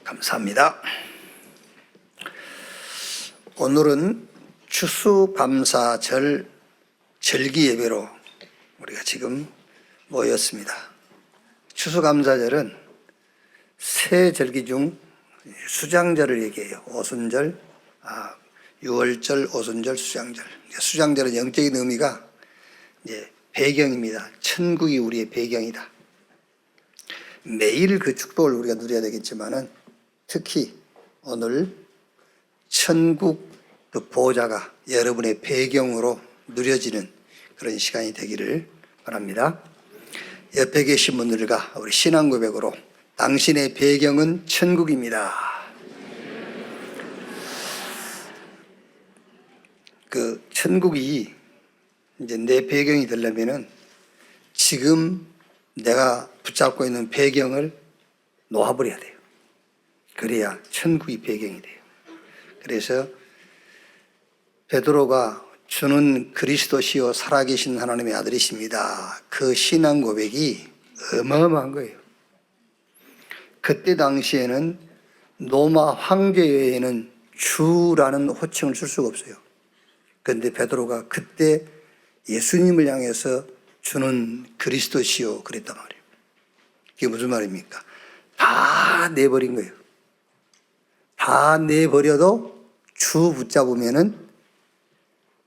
감사합니다. 오늘은 추수감사절 절기 예배로 우리가 지금 모였습니다. 추수감사절은 세 절기 중 수장절을 얘기해요. 오순절, 유월절, 오순절, 수장절. 수장절은 영적인 의미가 이제 배경입니다. 천국이 우리의 배경이다. 매일 그 축복을 우리가 누려야 되겠지만은 특히 오늘 천국 그 보호자가 여러분의 배경으로 누려지는 그런 시간이 되기를 바랍니다. 옆에 계신 분들과 우리 신앙 고백으로 당신의 배경은 천국입니다. 그 천국이 이제 내 배경이 되려면은 지금 내가 붙잡고 있는 배경을 놓아버려야 돼요. 그래야 천국이 배경이 돼요. 그래서 베드로가 주는 그리스도시요 살아계신 하나님의 아들이십니다. 그 신앙 고백이 어마어마한 거예요. 그때 당시에는 로마 황제 외에는 주라는 호칭을 쓸 수가 없어요. 그런데 베드로가 그때 예수님을 향해서 주는 그리스도시요 그랬단 말이에요. 이게 무슨 말입니까? 다 내버린 거예요. 다 내버려도 주 붙잡으면은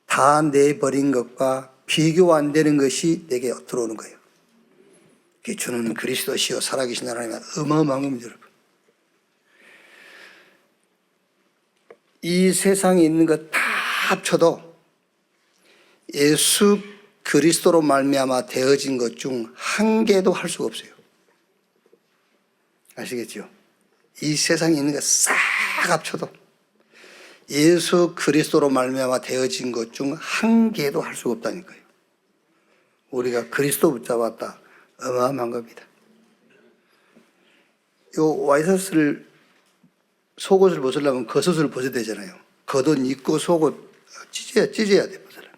다 내버린 것과 비교 안 되는 것이 내게 들어오는 거예요. 주는 그리스도시요 살아계신 하나님은 어마어마한 겁니다, 여러분. 이 세상에 있는 것 다 합쳐도 예수 그리스도로 말미암아 되어진 것 중 한 개도 할 수가 없어요. 아시겠죠? 이 세상에 있는 것 싹 합쳐도 예수 그리스도로 말미암아 되어진 것 중 한 개도 할 수가 없다니까요. 우리가 그리스도 붙잡았다. 어마어마한 겁니다. 요 와이셔츠를 속옷을 벗으려면 겉옷을 벗어야 되잖아요. 겉옷 입고 속옷 찢어야 돼. 벗으려면.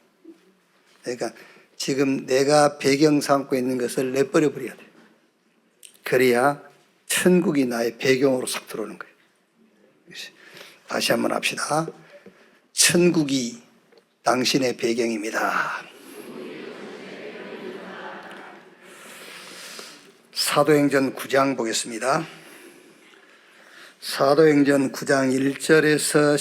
그러니까 지금 내가 배경 삼고 있는 것을 내버려 버려야 돼. 그래야 천국이 나의 배경으로 싹 들어오는 거예요. 다시 한번 합시다. 천국이 당신의 배경입니다. 사도행전 9장 보겠습니다. 사도행전 9장 1절에서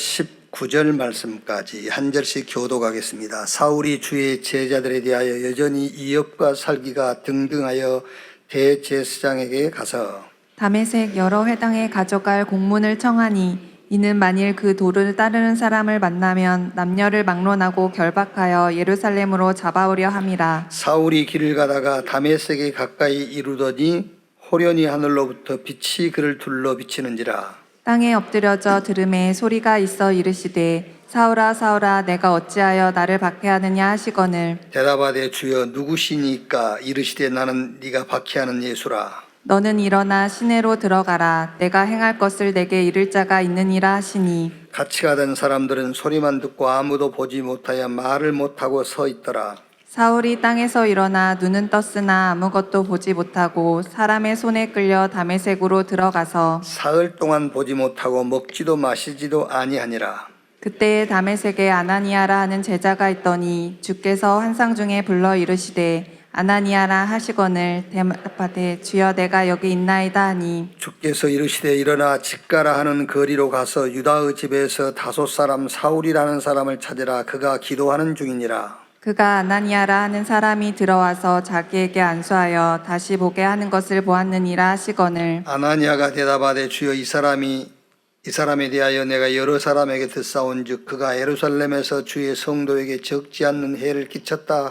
19절 말씀까지 한 절씩 교독하겠습니다. 사울이 주의 제자들에 대하여 여전히 이업과 살기가 등등하여 대제사장에게 가서 다메섹 여러 회당에 가져갈 공문을 청하니 이는 만일 그 도를 따르는 사람을 만나면 남녀를 막론하고 결박하여 예루살렘으로 잡아오려 함이라. 사울이 길을 가다가 다메섹에 가까이 이르더니 호련히 하늘로부터 빛이 그를 둘러 비치는지라. 땅에 엎드려져 들음에 소리가 있어 이르시되 사울아 사울아 내가 어찌하여 나를 박해하느냐 하시거늘 대답하되 주여 누구시니까? 이르시되 나는 네가 박해하는 예수라. 너는 일어나 시내로 들어가라. 내가 행할 것을 내게 이를 자가 있느니라 하시니 같이 가던 사람들은 소리만 듣고 아무도 보지 못하여 말을 못하고 서 있더라. 사울이 땅에서 일어나 눈은 떴으나 아무것도 보지 못하고 사람의 손에 끌려 다메섹으로 들어가서 사흘 동안 보지 못하고 먹지도 마시지도 아니하니라. 그때에 다메섹에 아나니아라 하는 제자가 있더니 주께서 환상 중에 불러 이르시되 아나니아라 하시거늘 대답하되 주여 내가 여기 있나이다 하니 주께서 이르시되 일어나 집가라 하는 거리로 가서 유다의 집에서 다섯 사람 사울이라는 사람을 찾으라. 그가 기도하는 중이니라. 그가 아나니아라 하는 사람이 들어와서 자기에게 안수하여 다시 보게 하는 것을 보았느니라 하시거늘 아나니아가 대답하되 주여 이 사람에 대하여 내가 여러 사람에게 듣사온즉 그가 예루살렘에서 주의 성도에게 적지 않는 해를 끼쳤다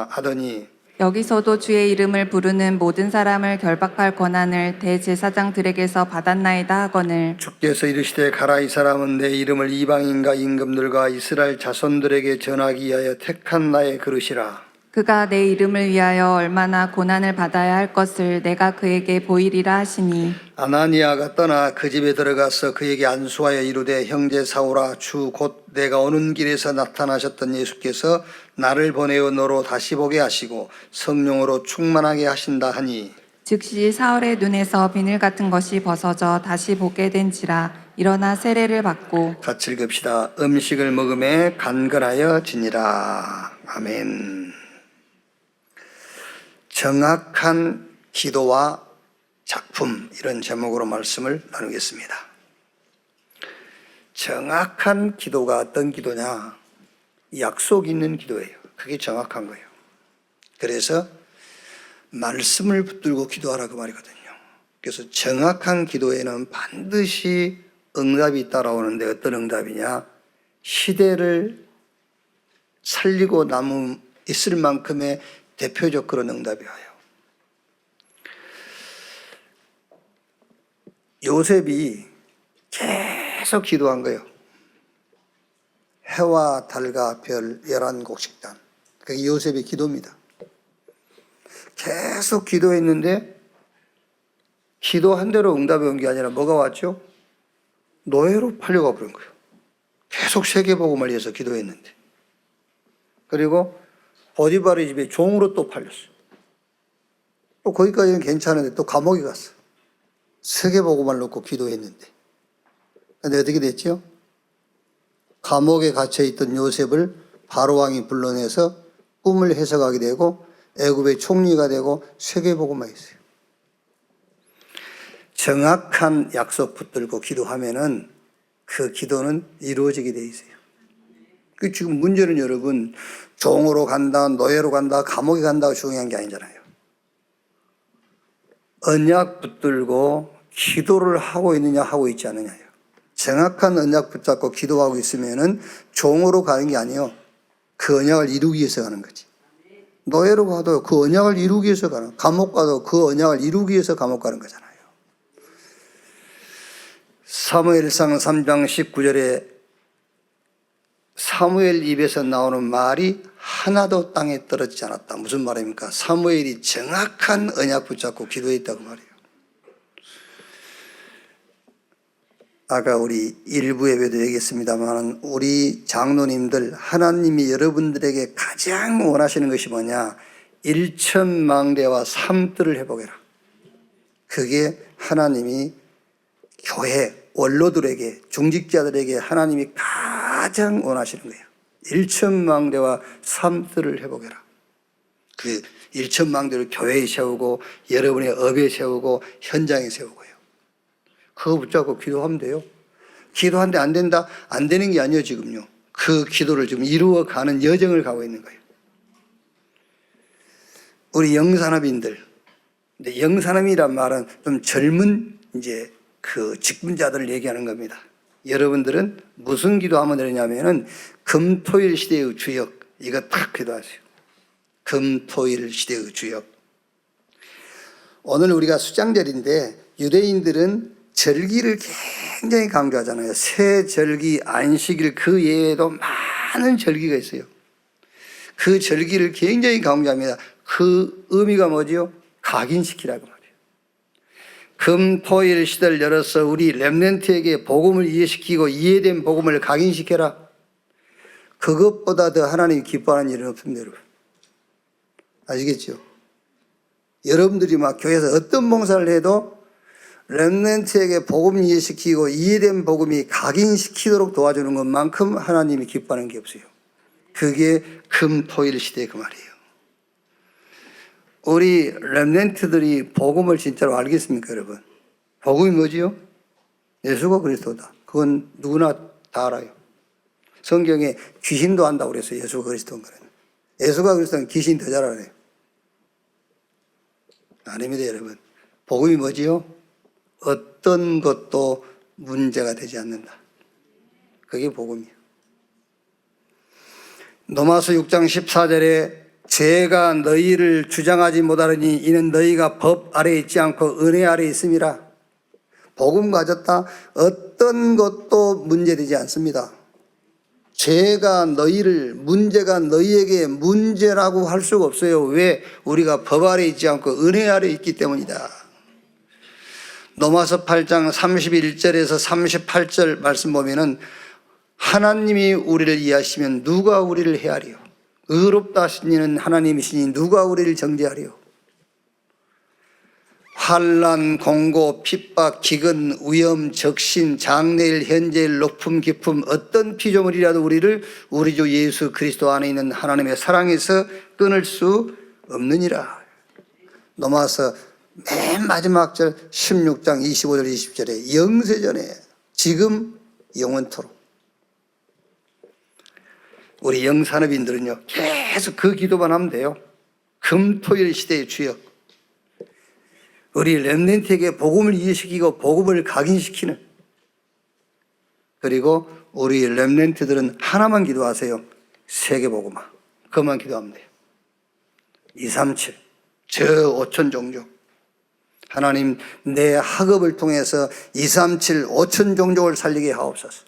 하더니 여기서도 주의 이름을 부르는 모든 사람을 결박할 권한을 대제사장들에게서 받았나이다 하거늘 주께서 이르시되 가라. 이 사람은 내 이름을 이방인과 임금들과 이스라엘 자손들에게 전하기 위하여 택한 나의 그릇이라. 그가 내 이름을 위하여 얼마나 고난을 받아야 할 것을 내가 그에게 보이리라 하시니 아나니아가 떠나 그 집에 들어가서 그에게 안수하여 이르되 형제 사울아 주 곧 내가 오는 길에서 나타나셨던 예수께서 나를 보내어 너로 다시 보게 하시고 성령으로 충만하게 하신다 하니 즉시 사울의 눈에서 비늘 같은 것이 벗어져 다시 보게 된지라. 일어나 세례를 받고 같이 읽읍시다. 음식을 먹음에 간건하여 지니라. 아멘. 정확한 기도와 작품, 이런 제목으로 말씀을 나누겠습니다. 정확한 기도가 어떤 기도냐? 약속 있는 기도예요. 그게 정확한 거예요. 그래서 말씀을 붙들고 기도하라 그 말이거든요. 그래서 정확한 기도에는 반드시 응답이 따라오는데 어떤 응답이냐? 시대를 살리고 남음 있을 만큼의 대표적 그런 응답이 와요. 요셉이 계속 기도한 거예요. 해와 달과 별 11곡식단. 그게 요셉의 기도입니다. 계속 기도했는데 기도한 대로 응답이 온 게 아니라 뭐가 왔죠? 노예로 팔려가 버린 거예요. 계속 세계복음을 위해서 기도했는데. 그리고 보디바르 집에 종으로 또 팔렸어요. 또 거기까지는 괜찮은데 또 감옥에 갔어. 세계복음을 놓고 기도했는데. 근데 어떻게 됐죠? 감옥에 갇혀있던 요셉을 바로왕이 불러내서 꿈을 해석하게 되고 애굽의 총리가 되고 세계복음화 했어요. 정확한 약속 붙들고 기도하면은 그 기도는 이루어지게 돼 있어요. 그 지금 문제는 여러분, 종으로 간다, 노예로 간다, 감옥에 간다가 중요한 게 아니잖아요. 언약 붙들고 기도를 하고 있느냐 하고 있지 않느냐요. 정확한 언약 붙잡고 기도하고 있으면은 종으로 가는 게 아니에요. 그 언약을 이루기 위해서 가는 거지. 노예로 가도 그 언약을 이루기 위해서 가는, 감옥 가도 그 언약을 이루기 위해서 감옥 가는 거잖아요. 사무엘상 3장 19절에 사무엘 입에서 나오는 말이 하나도 땅에 떨어지지 않았다. 무슨 말입니까? 사무엘이 정확한 언약 붙잡고 기도했다고 말이에요. 아까 우리 일부 예배도 얘기했습니다만 우리 장로님들, 하나님이 여러분들에게 가장 원하시는 것이 뭐냐? 일천망대와 삼뜰을 회복해라. 그게 하나님이 교회, 원로들에게, 중직자들에게 하나님이 가장 원하시는 거예요. 일천망대와 삼뜰을 회복해라. 그 일천망대를 교회에 세우고 여러분의 업에 세우고 현장에 세우고요. 그거 붙잡고 기도하면 돼요. 기도하는데 안 된다? 안 되는 게 아니에요, 지금요. 그 기도를 지금 이루어가는 여정을 가고 있는 거예요. 우리 영산업인들, 근데 영산업이란 말은 좀 젊은 이제 그 직분자들을 얘기하는 겁니다. 여러분들은 무슨 기도하면 되냐면은 금토일 시대의 주역, 이거 딱 기도하세요. 금토일 시대의 주역. 오늘 우리가 수장절인데 유대인들은 절기를 굉장히 강조하잖아요. 새 절기, 안식일, 그 외에도 많은 절기가 있어요. 그 절기를 굉장히 강조합니다. 그 의미가 뭐지요? 각인시키라고 말이에요. 금, 토, 일 시대를 열어서 우리 렘넌트에게 복음을 이해시키고 이해된 복음을 각인시켜라. 그것보다 더 하나님이 기뻐하는 일은 없습니다, 여러분. 아시겠죠? 여러분들이 막 교회에서 어떤 봉사를 해도 렘넌트에게 복음 이해시키고 이해된 복음이 각인시키도록 도와주는 것만큼 하나님이 기뻐하는 게 없어요. 그게 금, 토, 일 시대의 그 말이에요. 우리 렘넌트들이 복음을 진짜로 알겠습니까, 여러분? 복음이 뭐지요? 예수가 그리스도다. 그건 누구나 다 알아요. 성경에 귀신도 안다고 그랬어요. 예수가 그리스도인 거는. 예수가 그리스도는 귀신 더 잘 알아요. 아닙니다, 여러분. 복음이 뭐지요? 어떤 것도 문제가 되지 않는다. 그게 복음이에요. 로마서 6장 14절에 죄가 너희를 주장하지 못하느니 이는 너희가 법 아래에 있지 않고 은혜 아래에 있음이라. 복음 가졌다 어떤 것도 문제되지 않습니다. 죄가 너희를, 문제가 너희에게 문제라고 할 수가 없어요. 왜? 우리가 법 아래에 있지 않고 은혜 아래에 있기 때문이다. 로마서 8장 31절에서 38절 말씀 보면은 하나님이 우리를 이해하시면 누가 우리를 헤아리요? 의롭다 하신 이는 하나님이시니 누가 우리를 정죄하리요? 환난, 공고, 핍박, 기근, 위험, 적신, 장래일, 현재일, 높음, 깊음 어떤 피조물이라도 우리를 우리 주 예수 그리스도 안에 있는 하나님의 사랑에서 끊을 수 없느니라. 넘어와서 맨 마지막 절 16장 25절 20절에 영세전에 지금 영원토록. 우리 영산업인들은요 계속 그 기도만 하면 돼요. 금토일 시대의 주여, 우리 렘넌트에게 복음을 이해시키고 복음을 각인시키는, 그리고 우리 렘넌트들은 하나만 기도하세요. 세계복음화. 그것만 기도하면 돼요. 237 저 5천 종족, 하나님 내 학업을 통해서 237 5천 종족을 살리게 하옵소서.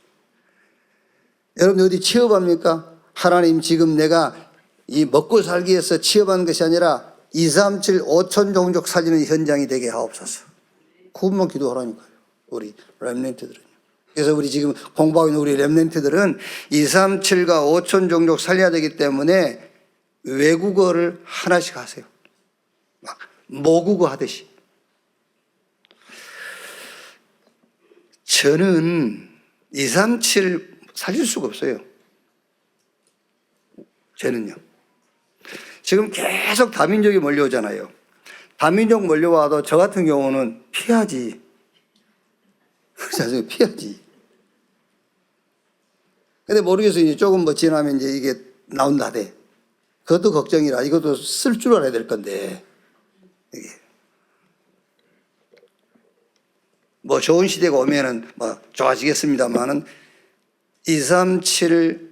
여러분 어디 취업합니까? 하나님 지금 내가 이 먹고 살기 위해서 취업하는 것이 아니라 237 5천 종족 살리는 현장이 되게 하옵소서. 그것만 기도하라니까요, 우리 렘넌트들은. 그래서 우리 지금 공부하고 있는 우리 렘넌트들은 237과 5천 종족 살려야 되기 때문에 외국어를 하나씩 하세요. 막 모국어 하듯이. 저는 237 살릴 수가 없어요. 저는요. 지금 계속 다민족이 몰려오잖아요. 다민족 몰려와도 저 같은 경우는 피하지. 피하지. 근데 모르겠어요. 이제 조금 뭐 지나면 이제 이게 나온다 돼. 그것도 걱정이라. 이것도 쓸 줄 알아야 될 건데. 이게. 뭐 좋은 시대가 오면은 뭐 좋아지겠습니다만은 237을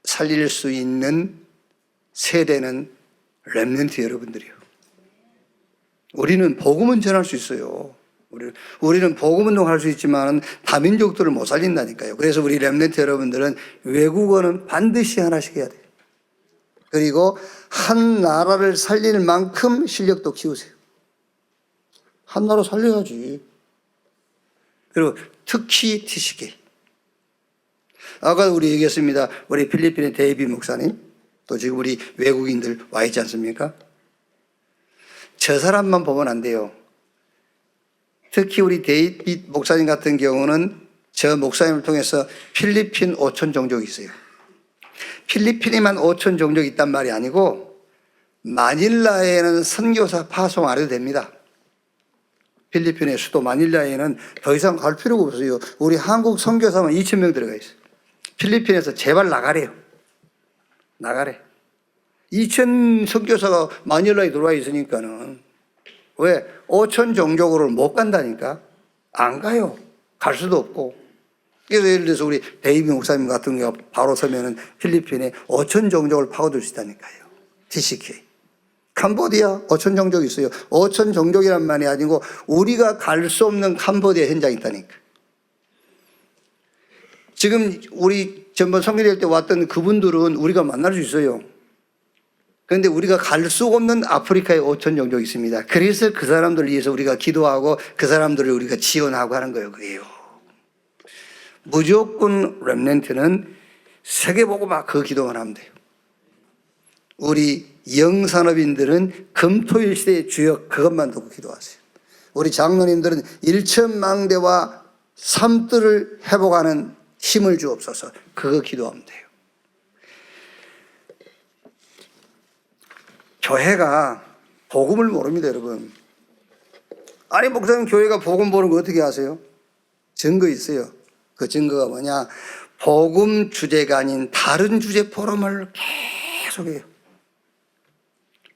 살릴 수 있는 세대는 렘넌트 여러분들이요. 우리는 복음은 전할 수 있어요. 우리는 복음 운동할 수 있지만 다민족들을 못 살린다니까요. 그래서 우리 렘넌트 여러분들은 외국어는 반드시 하나씩 해야 돼요. 그리고 한 나라를 살릴 만큼 실력도 키우세요. 한 나라 살려야지. 그리고 특히 TCK. 아까 우리 얘기했습니다. 우리 필리핀의 데이비 목사님, 또 지금 우리 외국인들 와 있지 않습니까? 저 사람만 보면 안 돼요. 특히 우리 데이비 목사님 같은 경우는 저 목사님을 통해서 필리핀 5천 종족이 있어요. 필리핀에만 5천 종족이 있단 말이 아니고 마닐라에는 선교사 파송 안 해도 됩니다. 필리핀의 수도 마닐라에는 더 이상 갈 필요가 없어요. 우리 한국 선교사만 2천 명 들어가 있어요. 필리핀에서 제발 나가래요. 나가래. 2천 선교사가 마닐라에 들어와 있으니까는 왜 5천 종족으로 못 간다니까. 안 가요. 갈 수도 없고. 그래서 예를 들어서 우리 데이비 목사님 같은 경우가 바로 서면은 필리핀에 5천 종족을 파고들 수 있다니까요. TCK. 캄보디아 5천 종족이 있어요. 5천 종족이란 말이 아니고 우리가 갈 수 없는 캄보디아 현장이 있다니까. 지금 우리 전번 선교될 때 왔던 그분들은 우리가 만날 수 있어요. 그런데 우리가 갈 수 없는 아프리카에 5천 종족이 있습니다. 그래서 그 사람들을 위해서 우리가 기도하고 그 사람들을 우리가 지원하고 하는 거예요. 그게요. 무조건 렘넌트는 세계보고 막 그 기도만 하면 돼요. 우리 영산업인들은 금토일 시대의 주역 그것만 두고 기도하세요. 우리 장로님들은 일천망대와 삶들을 회복하는 힘을 주옵소서. 그거 기도하면 돼요. 교회가 복음을 모릅니다, 여러분. 아니, 목사님 교회가 복음 모르는 거 어떻게 아세요? 증거 있어요. 그 증거가 뭐냐? 복음 주제가 아닌 다른 주제 포럼을 계속해요.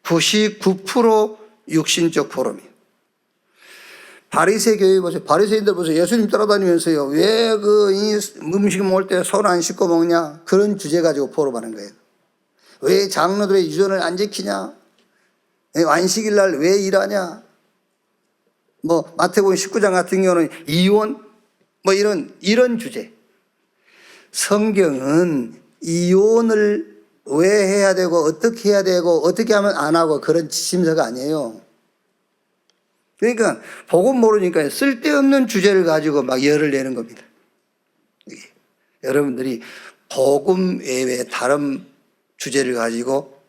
99% 육신적 포럼이에요. 바리새 교회 보세요. 바리새인들 보세요. 예수님 따라다니면서요. 왜 그 음식 먹을 때 손 안 씻고 먹냐? 그런 주제 가지고 포럼하는 거예요. 왜 장로들의 유전을 안 지키냐? 안식일 날 왜 일하냐? 뭐 마태복음 19장 같은 경우는 이혼 뭐 이런 주제. 성경은 이혼을 왜 해야 되고 어떻게 해야 되고 어떻게 하면 안 하고 그런 지침서가 아니에요. 그러니까 복음 모르니까 쓸데없는 주제를 가지고 막 열을 내는 겁니다. 여러분들이 복음 외에 다른 주제를 가지고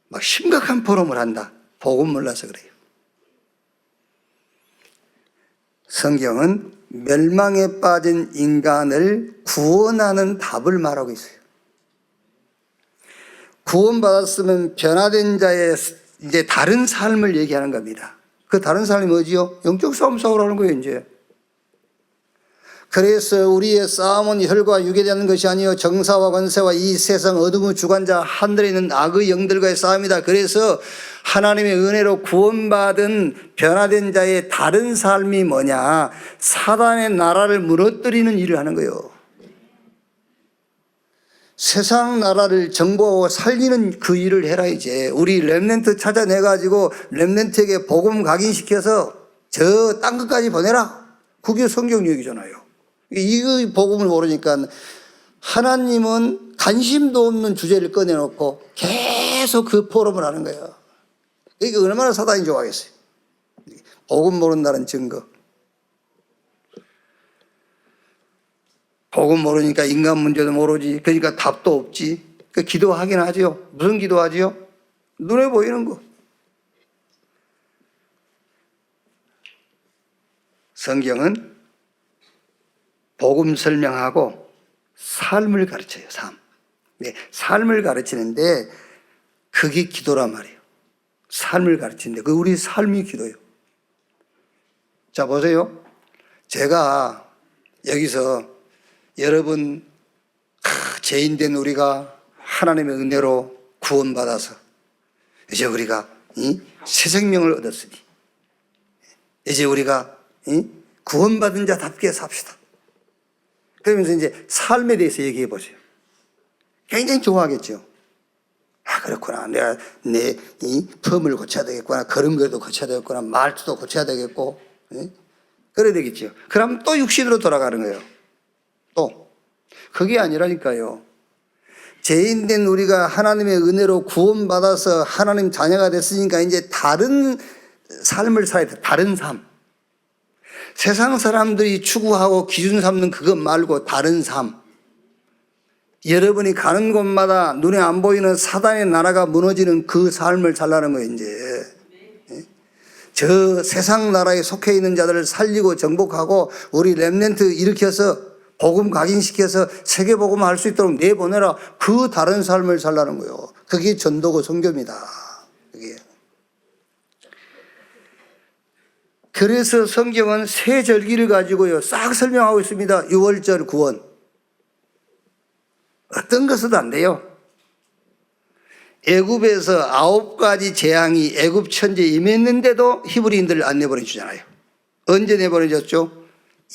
막 심각한 포럼을 한다. 복음 몰라서 그래요. 성경은 멸망에 빠진 인간을 구원하는 답을 말하고 있어요. 구원받았으면 변화된 자의 이제 다른 삶을 얘기하는 겁니다. 그 다른 삶이 뭐지요? 영적 싸움 싸우라는 거예요, 이제. 그래서 우리의 싸움은 혈과 육에 대한 것이 아니요 정사와 권세와 이 세상 어둠의 주관자 하늘에 있는 악의 영들과의 싸움이다. 그래서 하나님의 은혜로 구원받은 변화된 자의 다른 삶이 뭐냐? 사단의 나라를 무너뜨리는 일을 하는 거예요. 세상 나라를 정복하고 살리는 그 일을 해라. 이제 우리 렘넌트 찾아내가지고 렘넌트에게 복음 각인시켜서 저 땅 끝까지 보내라. 그게 성경 얘기잖아요. 이 복음을 모르니까 하나님은 관심도 없는 주제를 꺼내놓고 계속 그 포럼을 하는 거예요. 이게 얼마나 사단이 좋아하겠어요. 복음 모른다는 증거. 복음 모르니까 인간 문제도 모르지. 그러니까 답도 없지. 그 기도하긴 하죠. 무슨 기도하지요? 눈에 보이는 거. 성경은 복음 설명하고 삶을 가르쳐요. 삶. 네, 삶을 가르치는데 그게 기도란 말이에요. 삶을 가르치는데 그 우리 삶이 기도예요. 자, 보세요. 제가 여기서 여러분 죄인된 우리가 하나님의 은혜로 구원받아서 이제 우리가 새 생명을 얻었으니 이제 우리가 구원받은 자답게 삽시다. 그러면서 이제 삶에 대해서 얘기해 보세요. 굉장히 좋아하겠죠. 아, 그렇구나. 내가 내 펌을 고쳐야 되겠구나. 걸음걸이도 고쳐야 되겠구나. 말투도 고쳐야 되겠고. 그래야 되겠죠. 그럼 또 육신으로 돌아가는 거예요. 또. 그게 아니라니까요. 죄인된 우리가 하나님의 은혜로 구원받아서 하나님 자녀가 됐으니까 이제 다른 삶을 살아야 돼. 다른 삶. 세상 사람들이 추구하고 기준 삼는 그것 말고 다른 삶. 여러분이 가는 곳마다 눈에 안 보이는 사단의 나라가 무너지는 그 삶을 살라는 거예요, 이제. 저 세상 나라에 속해 있는 자들을 살리고 정복하고 우리 렘넌트 일으켜서 복음 각인시켜서 세계 복음을 할 수 있도록 내보내라. 그 다른 삶을 살라는 거예요. 그게 전도고 선교입니다. 그게. 그래서 성경은 세 절기를 가지고요 싹 설명하고 있습니다. 유월절, 구원. 어떤 것은 안 돼요. 애굽에서 9가지 재앙이 애굽 천지에 임했는데도 히브리인들을 안 내보내주잖아요. 언제 내보내줬죠?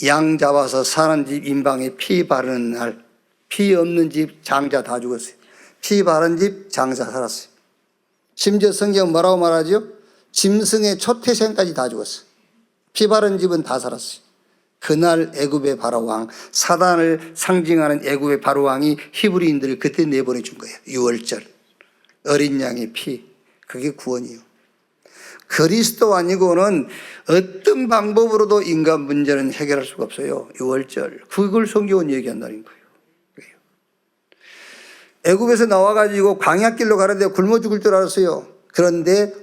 양 잡아서 사는 집 인방에 피 바르는 날, 피 없는 집 장자 다 죽었어요. 피 바른 집 장자 살았어요. 심지어 성경은 뭐라고 말하죠? 짐승의 초태생까지 다 죽었어요. 피 바른 집은 다 살았어요. 그날 애굽의 바로왕, 사단을 상징하는 애굽의 바로왕이 히브리인들을 그때 내보내준 거예요. 유월절, 어린 양의 피, 그게 구원이에요. 그리스도 아니고는 어떤 방법으로도 인간 문제는 해결할 수가 없어요. 유월절, 그걸 성경은 얘기한다는 거예요. 애굽에서 나와가지고 광야길로 가는데 굶어 죽을 줄 알았어요. 그런데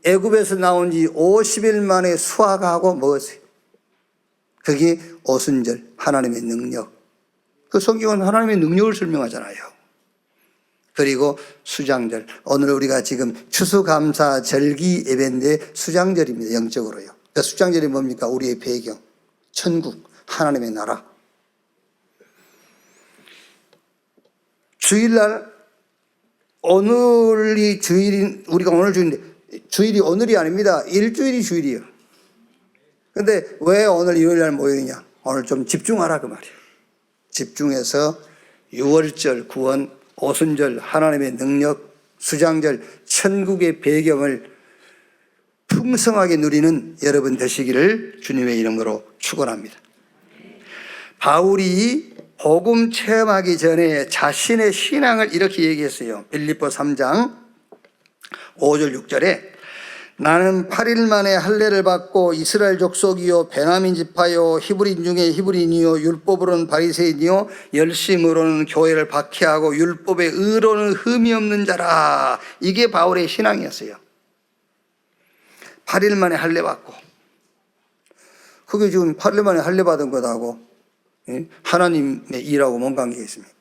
애굽에서 나온 지 50일 만에 수확하고 먹었어요. 그게 오순절, 하나님의 능력. 그 성경은 하나님의 능력을 설명하잖아요. 그리고 수장절. 오늘 우리가 지금 추수감사 절기 예배인데 수장절입니다. 영적으로요. 그 수장절이 뭡니까? 우리의 배경, 천국, 하나님의 나라. 주일날, 오늘이 주일인, 우리가 오늘 주일인데 주일이 오늘이 아닙니다. 일주일이 주일이에요. 근데 왜 오늘 일요일날 모여있냐? 오늘 좀 집중하라 그 말이에요. 집중해서 유월절 구원, 오순절 하나님의 능력, 수장절 천국의 배경을 풍성하게 누리는 여러분 되시기를 주님의 이름으로 축원합니다. 바울이 복음 체험하기 전에 자신의 신앙을 이렇게 얘기했어요. 빌립보 3장 5절 6절에 나는 8일 만에 할례를 받고 이스라엘 족속이요 베냐민 지파요 히브리인 중에 히브리인이요 율법으로는 바리새인이요 열심으로는 교회를 박해하고 율법의 의로는 흠이 없는 자라. 이게 바울의 신앙이었어요. 8일 만에 할례 받고 그게 지금 팔레만에 할례 받은 것하고 하나님의 일하고 뭔 관계가 있습니까?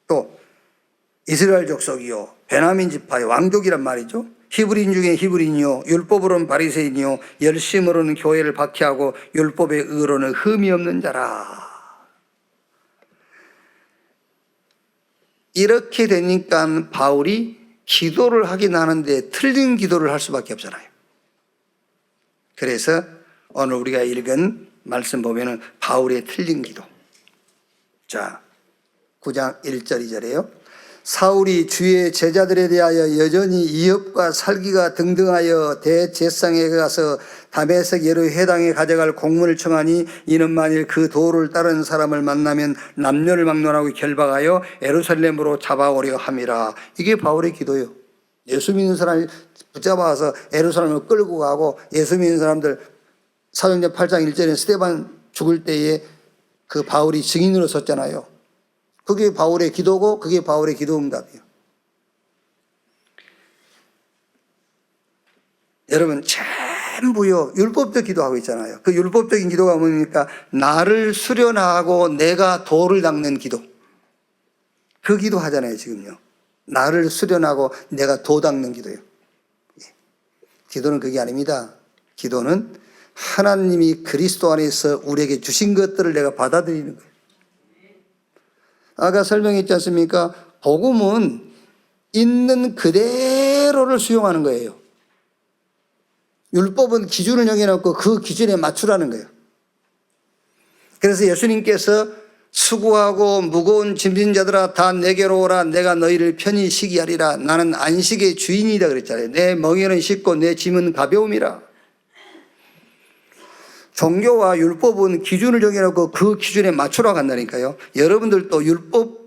또 이스라엘 족속이요 베냐민 지파의 왕족이란 말이죠. 히브리인 중에 히브리인이요 율법으로는 바리새인이요 열심으로는 교회를 박해하고 율법의 의로는 흠이 없는 자라. 이렇게 되니까 바울이 기도를 하긴 하는데 틀린 기도를 할 수밖에 없잖아요. 그래서 오늘 우리가 읽은 말씀 보면은 바울의 틀린 기도. 자, 9장 1절 2절이에요. 사울이 주의 제자들에 대하여 여전히 이업과 살기가 등등하여 대제사장에 가서 다메섹 여러 회당에 가져갈 공문을 청하니 이는 만일 그 도를 따르는 사람을 만나면 남녀를 막론하고 결박하여 예루살렘으로 잡아오려 함이라. 이게 바울의 기도예요. 예수 믿는 사람을 붙잡아서 예루살렘을 끌고 가고 예수 믿는 사람들 사도행전 8장 1절에 스데반 죽을 때에 그 바울이 증인으로 섰잖아요. 그게 바울의 기도고 그게 바울의 기도 응답이에요. 여러분 전부요 율법적 기도하고 있잖아요. 그 율법적인 기도가 뭡니까? 나를 수련하고 내가 도를 닦는 기도. 그 기도 하잖아요 지금요. 나를 수련하고 내가 도 닦는 기도예요. 기도는 그게 아닙니다. 기도는 하나님이 그리스도 안에서 우리에게 주신 것들을 내가 받아들이는 거예요. 아까 설명했지 않습니까? 복음은 있는 그대로를 수용하는 거예요. 율법은 기준을 정해놓고 그 기준에 맞추라는 거예요. 그래서 예수님께서 수고하고 무거운 짐진 자들아 다 내게로 오라 내가 너희를 편히 쉬게 하리라 나는 안식의 주인이다 그랬잖아요. 내 멍에는 쉽고 내 짐은 가벼움이라. 종교와 율법은 기준을 정해놓고 그 기준에 맞추러 간다니까요. 여러분들도 율법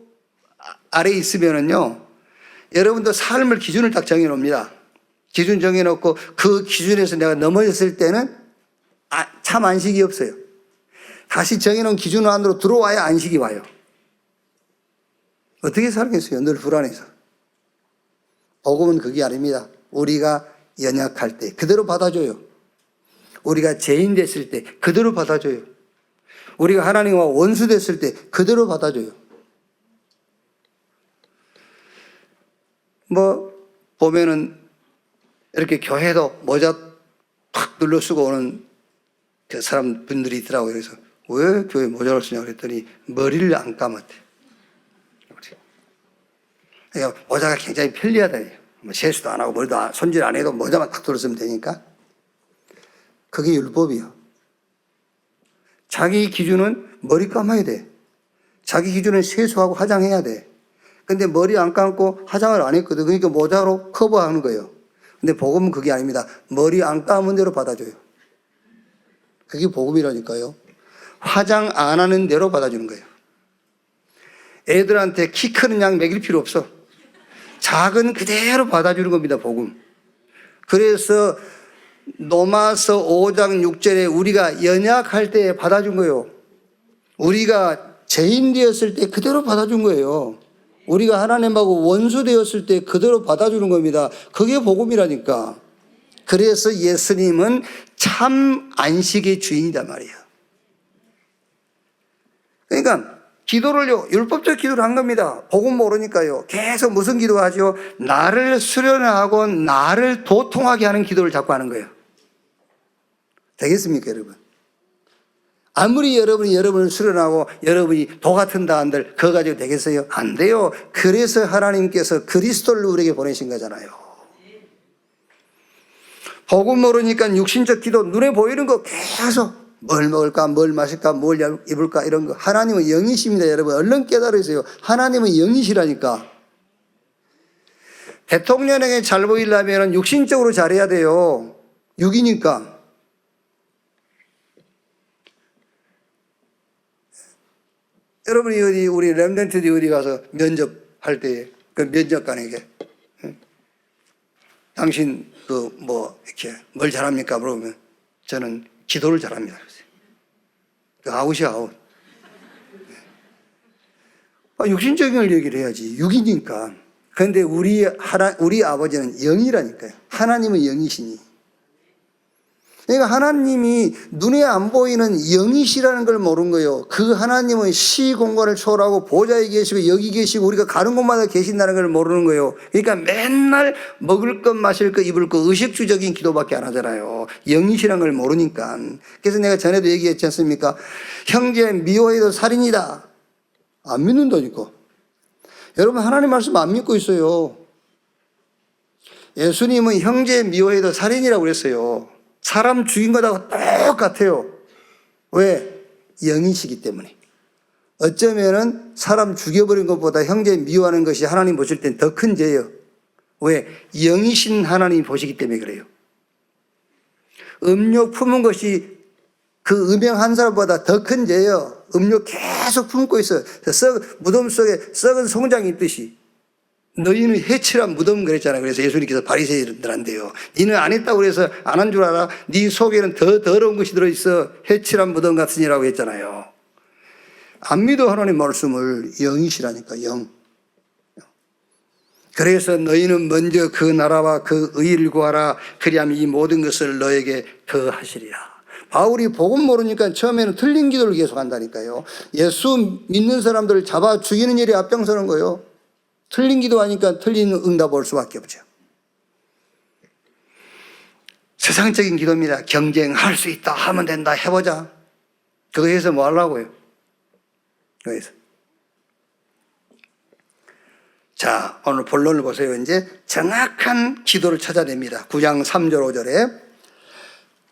아래에 있으면은요, 여러분도 삶을 기준을 딱 정해놓습니다. 기준 정해놓고 그 기준에서 내가 넘어졌을 때는 참 안식이 없어요. 다시 정해놓은 기준 안으로 들어와야 안식이 와요. 어떻게 살겠어요? 늘 불안해서. 복음은 그게 아닙니다. 우리가 연약할 때 그대로 받아줘요. 우리가 죄인 됐을 때 그대로 받아줘요. 우리가 하나님과 원수 됐을 때 그대로 받아줘요. 뭐 보면은 이렇게 교회도 모자 탁 눌러 쓰고 오는 그 사람 분들이 있더라고요. 그래서 왜 교회 모자를 쓰냐 그랬더니 머리를 안 감았대. 그러니까 모자가 굉장히 편리하다. 뭐 세수도 안 하고 머리도 손질 안 해도 모자만 탁 들었으면 되니까. 그게 율법이요. 자기 기준은 머리 감아야 돼. 자기 기준은 세수하고 화장해야 돼. 근데 머리 안 감고 화장을 안 했거든. 그러니까 모자로 커버하는 거예요. 근데 복음은 그게 아닙니다. 머리 안 감은 대로 받아줘요. 그게 복음이라니까요. 화장 안 하는 대로 받아주는 거예요. 애들한테 키 크는 양 먹일 필요 없어. 작은 그대로 받아주는 겁니다. 복음. 그래서 로마서 5장 6절에 우리가 연약할 때 받아준 거예요. 우리가 죄인 되었을 때 그대로 받아준 거예요. 우리가 하나님하고 원수 되었을 때 그대로 받아주는 겁니다. 그게 복음이라니까. 그래서 예수님은 참 안식의 주인이단 말이에요. 그러니까 기도를요, 율법적 기도를 한 겁니다. 복음 모르니까요. 계속 무슨 기도하죠? 나를 수련하고 나를 도통하게 하는 기도를 자꾸 하는 거예요. 되겠습니까, 여러분? 아무리 여러분이 여러분을 수련하고 여러분이 도 같은 다한들 그거 가지고 되겠어요? 안 돼요. 그래서 하나님께서 그리스도를 우리에게 보내신 거잖아요. 복음 모르니까 육신적 기도 눈에 보이는 거 계속 뭘 먹을까, 뭘 마실까, 뭘 입을까 이런 거. 하나님은 영이십니다, 여러분. 얼른 깨달으세요. 하나님은 영이시라니까. 대통령에게 잘 보이려면 육신적으로 잘해야 돼요. 육이니까. 여러분이 어디 우리 렘넌트들이 어디 가서 면접할 때 그 면접관에게 당신 그 뭐 이렇게 뭘 잘합니까 물어보면 저는 기도를 잘합니다. 그 아웃이 아웃. 육신적인 걸 얘기를 해야지. 육이니까. 그런데 우리 아버지는 영이라니까요. 하나님은 영이시니. 그러니까 하나님이 눈에 안 보이는 영이시라는 걸 모르는 거예요. 그 하나님은 시공간을 초월하고 보좌에 계시고 여기 계시고 우리가 가는 곳마다 계신다는 걸 모르는 거예요. 그러니까 맨날 먹을 것, 마실 것, 입을 것, 의식주적인 기도밖에 안 하잖아요. 영이시라는 걸 모르니까. 그래서 내가 전에도 얘기했지 않습니까? 형제 미워해도 살인이다. 안 믿는다니까. 여러분 하나님 말씀 안 믿고 있어요. 예수님은 형제 미워해도 살인이라고 그랬어요. 사람 죽인 것하고 똑같아요. 왜? 영이시기 때문에. 어쩌면은 사람 죽여버린 것보다 형제 미워하는 것이 하나님 보실 땐 더 큰 죄예요. 왜? 영이신 하나님 보시기 때문에 그래요. 음욕 품은 것이 그 음행 한 사람보다 더 큰 죄예요. 음욕 계속 품고 있어요. 무덤 속에 썩은 송장이 있듯이. 너희는 해치란 무덤 그랬잖아요. 그래서 예수님께서 바리새인들한테요. 너는 안 했다고 그래서 안 한 줄 알아? 네 속에는 더 더러운 것이 들어있어. 해치란 무덤 같으니라고 했잖아요. 안 믿어 하나님 말씀을. 영이시라니까 영. 그래서 너희는 먼저 그 나라와 그 의를 구하라. 그리하면 이 모든 것을 너에게 더하시리라. 바울이 복음 모르니까 처음에는 틀린 기도를 계속 한다니까요. 예수 믿는 사람들을 잡아 죽이는 일에 앞장서는 거예요. 틀린 기도하니까 틀린 응답 올 수밖에 없죠. 세상적인 기도입니다. 경쟁할 수 있다, 하면 된다, 해보자. 그거 해서 뭐 하려고요? 그래서. 자, 오늘 본론을 보세요. 이제 정확한 기도를 찾아냅니다. 9장 3절 5절에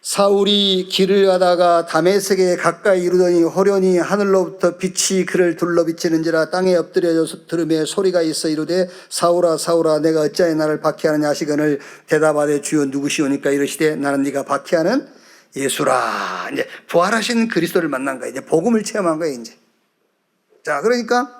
사울이 길을 가다가 다메섹에 가까이 이르더니 호련히 하늘로부터 빛이 그를 둘러 비치는지라 땅에 엎드려 들으며 소리가 있어 이르되 사울아 사울아 내가 어찌하여 나를 박해하느냐 하시거늘 대답하되 주여 누구시오니까 이르시되 나는 네가 박해하는 예수라. 이제 부활하신 그리스도를 만난 거예요. 이제 복음을 체험한 거예요. 이제. 자, 그러니까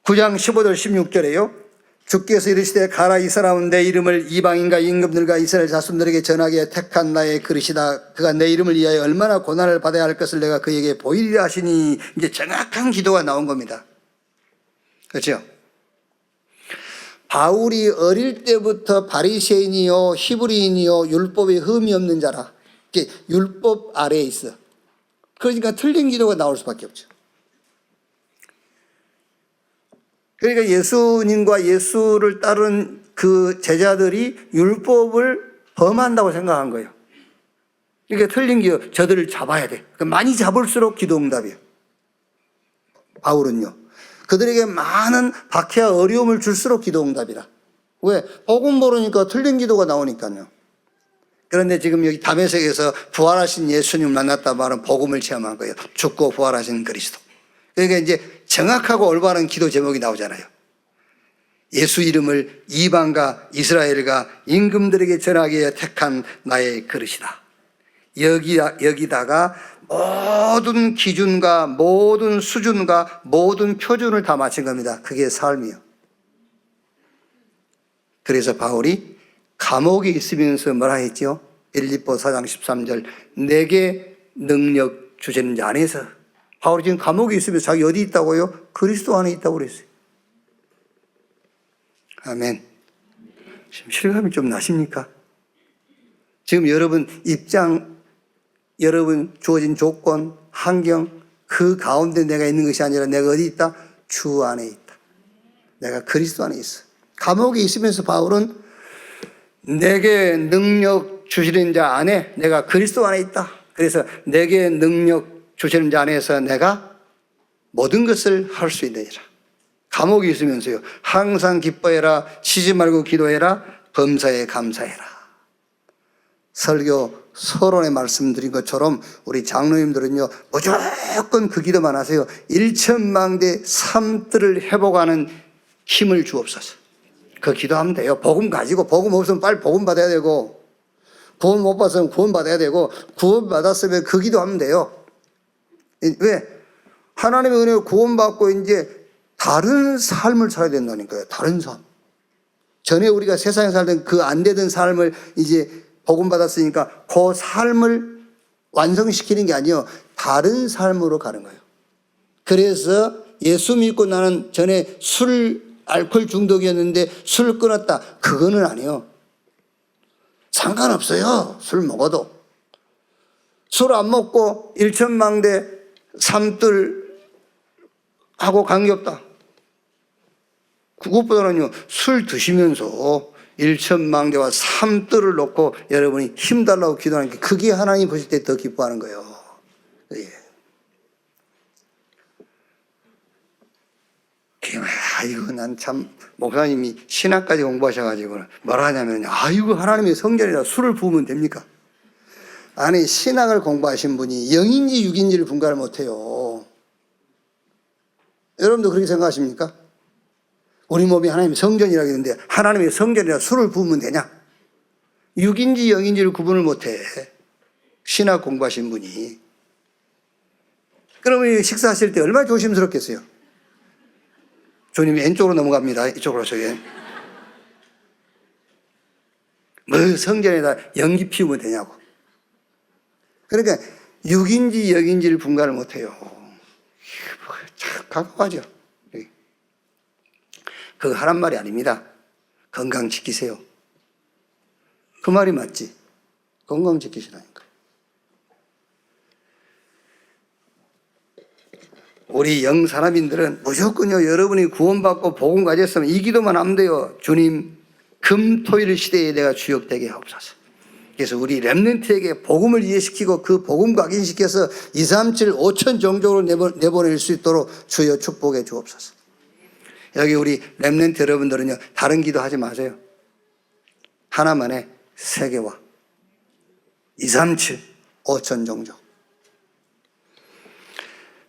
9장 15절 16절에요. 주께서 이르시되 가라. 이 사람은 내 이름을 이방인과 임금들과 이스라엘 자손들에게 전하게 택한 나의 그릇이다. 그가 내 이름을 위하여 얼마나 고난을 받아야 할 것을 내가 그에게 보이리라 하시니. 이제 정확한 기도가 나온 겁니다. 그렇죠? 바울이 어릴 때부터 바리새인이요 히브리인이요 율법에 흠이 없는 자라. 율법 아래에 있어. 그러니까 틀린 기도가 나올 수밖에 없죠. 그러니까 예수님과 예수를 따른 그 제자들이 율법을 범한다고 생각한 거예요. 그러니까 틀린 기도, 저들을 잡아야 돼. 많이 잡을수록 기도 응답이에요. 바울은요. 그들에게 많은 박해와 어려움을 줄수록 기도 응답이라. 왜? 복음 모르니까 틀린 기도가 나오니까요. 그런데 지금 여기 다메섹에서 부활하신 예수님을 만났다 말은 복음을 체험한 거예요. 죽고 부활하신 그리스도. 그러니까 이제 정확하고 올바른 기도 제목이 나오잖아요. 예수 이름을 이방과 이스라엘과 임금들에게 전하기 위해 택한 나의 그릇이다. 여기다가 모든 기준과 모든 수준과 모든 표준을 다 맞춘 겁니다. 그게 삶이요. 그래서 바울이 감옥에 있으면서 뭐라 했죠? 빌립보 4장 13절 내게 능력 주시는 자 안에서. 바울이 지금 감옥에 있으면서 자기 어디 있다고요? 그리스도 안에 있다고 그랬어요. 아멘. 지금 실감이 좀 나십니까? 지금 여러분 입장, 여러분 주어진 조건, 환경, 그 가운데 내가 있는 것이 아니라 내가 어디 있다? 주 안에 있다. 내가 그리스도 안에 있어. 감옥에 있으면서 바울은 내게 능력 주시는 자 안에 내가 그리스도 안에 있다. 그래서 내게 능력 주시는 자 안에서 내가 모든 것을 할 수 있느니라. 감옥에 있으면서요. 항상 기뻐해라. 쉬지 말고 기도해라. 범사에 감사해라. 설교 서론에 말씀드린 것처럼 우리 장로님들은요. 무조건 그 기도만 하세요. 1천만대 삶들을 회복하는 힘을 주옵소서. 그 기도하면 돼요. 복음 가지고 복음 없으면 빨리 복음 받아야 되고 구원 못 받았으면 구원 받아야 되고 구원 받았으면 그 기도하면 돼요. 왜? 하나님의 은혜로 구원받고 이제 다른 삶을 살아야 된다니까요. 다른 삶. 전에 우리가 세상에 살던 그 안 되던 삶을 이제 복음 받았으니까 그 삶을 완성시키는 게 아니에요. 다른 삶으로 가는 거예요. 그래서 예수 믿고 나는 전에 알코올 중독이었는데 술을 끊었다. 그거는 아니에요. 상관없어요. 술 먹어도. 술 안 먹고 일천망대 삼뜰 하고 관계없다. 그것보다는요, 술 드시면서 일천망대와 삼뜰을 놓고 여러분이 힘달라고 기도하는 게 그게 하나님 보실 때 더 기뻐하는 거예요. 예. 아이고, 난 참, 목사님이 신학까지 공부하셔가지고 뭐라 하냐면, 아이고, 하나님의 성전이라 술을 부으면 됩니까? 아니, 신학을 공부하신 분이 영인지 육인지를 분간을 못해요. 여러분도 그렇게 생각하십니까? 우리 몸이 하나님의 성전이라고 했는데 하나님의 성전이라 술을 부으면 되냐? 육인지 영인지를 구분을 못해. 신학 공부하신 분이. 그러면 식사하실 때 얼마나 조심스럽겠어요? 주님이 왼쪽으로 넘어갑니다. 이쪽으로 저게. 뭐 성전에다 연기 피우면 되냐고. 그러니까 육인지 영인지를 분간을 못해요. 참 가까워하죠. 그거 하란 말이 아닙니다. 건강 지키세요. 그 말이 맞지. 건강 지키시라니까. 우리 영 사람인들은 무조건요, 여러분이 구원받고 복음 가졌으면 이 기도만 하면 돼요. 주님, 금토일 시대에 내가 주역되게 하옵소서. 그래서 우리 렘넌트에게 복음을 이해시키고 그 복음 각인시켜서 237, 5천 종족으로 내보낼 수 있도록 주여 축복해 주옵소서. 여기 우리 렘넌트 여러분들은요, 다른 기도 하지 마세요. 하나만 해. 세계화. 237, 5천 종족.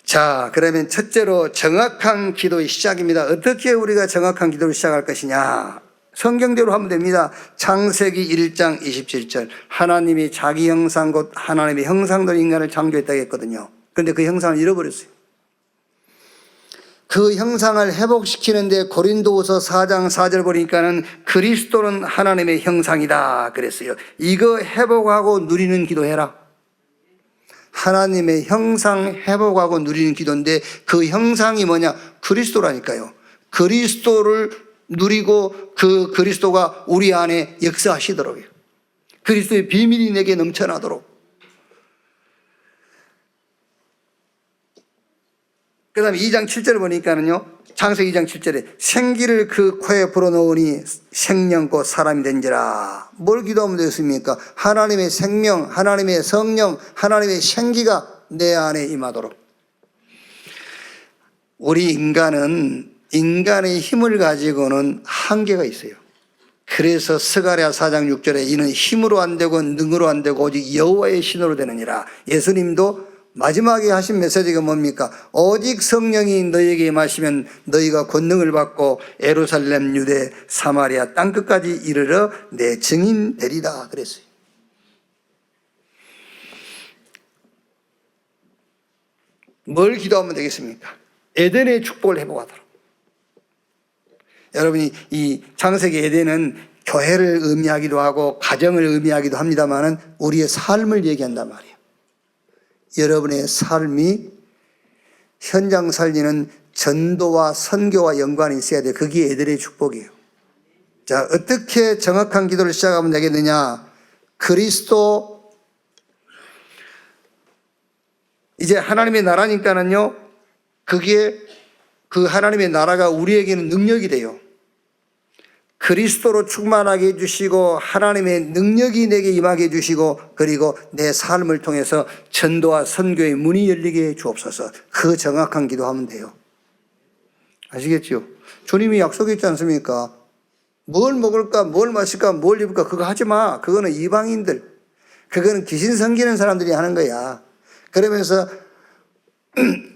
자, 그러면 첫째로 정확한 기도의 시작입니다. 어떻게 우리가 정확한 기도를 시작할 것이냐? 성경대로 하면 됩니다. 창세기 1장 27절. 하나님이 자기 형상 곧 하나님의 형상대로 인간을 창조했다고 했거든요. 그런데 그 형상을 잃어버렸어요. 그 형상을 회복시키는데 고린도후서 4장 4절 보니까는 그리스도는 하나님의 형상이다 그랬어요. 이거 회복하고 누리는 기도해라. 하나님의 형상 회복하고 누리는 기도인데 그 형상이 뭐냐? 그리스도라니까요. 그리스도를 누리고 그 그리스도가 우리 안에 역사하시도록요. 그리스도의 비밀이 내게 넘쳐나도록. 그 다음에 2장 7절 보니까는요, 창세기 2장 7절에 생기를 그 코에 불어넣으니 생명고 사람이 된지라. 뭘 기도하면 되겠습니까? 하나님의 생명, 하나님의 성령, 하나님의 생기가 내 안에 임하도록. 우리 인간은 인간의 힘을 가지고는 한계가 있어요. 그래서 스가랴 4장 6절에 이는 힘으로 안 되고 능으로 안 되고 오직 여호와의 신으로 되느니라. 예수님도 마지막에 하신 메시지가 뭡니까? 오직 성령이 너희에게 임하시면 너희가 권능을 받고 예루살렘, 유대, 사마리아 땅끝까지 이르러 내 증인 되리라 그랬어요. 뭘 기도하면 되겠습니까? 에덴의 축복을 회복하도록. 여러분이 이 창세기 에덴은 교회를 의미하기도 하고 가정을 의미하기도 합니다만은 우리의 삶을 얘기한단 말이에요. 여러분의 삶이 현장 살리는 전도와 선교와 연관이 있어야 돼요. 그게 에덴의 축복이에요. 자, 어떻게 정확한 기도를 시작하면 되겠느냐? 그리스도, 이제 하나님의 나라니까는요, 그게 그 하나님의 나라가 우리에게는 능력이 돼요. 그리스도로 충만하게 해주시고 하나님의 능력이 내게 임하게 해주시고 그리고 내 삶을 통해서 전도와 선교의 문이 열리게 해 주옵소서. 그 정확한 기도하면 돼요. 아시겠죠? 주님이 약속했지 않습니까? 뭘 먹을까, 뭘 마실까, 뭘 입을까 그거 하지 마. 그거는 이방인들, 그거는 귀신 섬기는 사람들이 하는 거야. 그러면서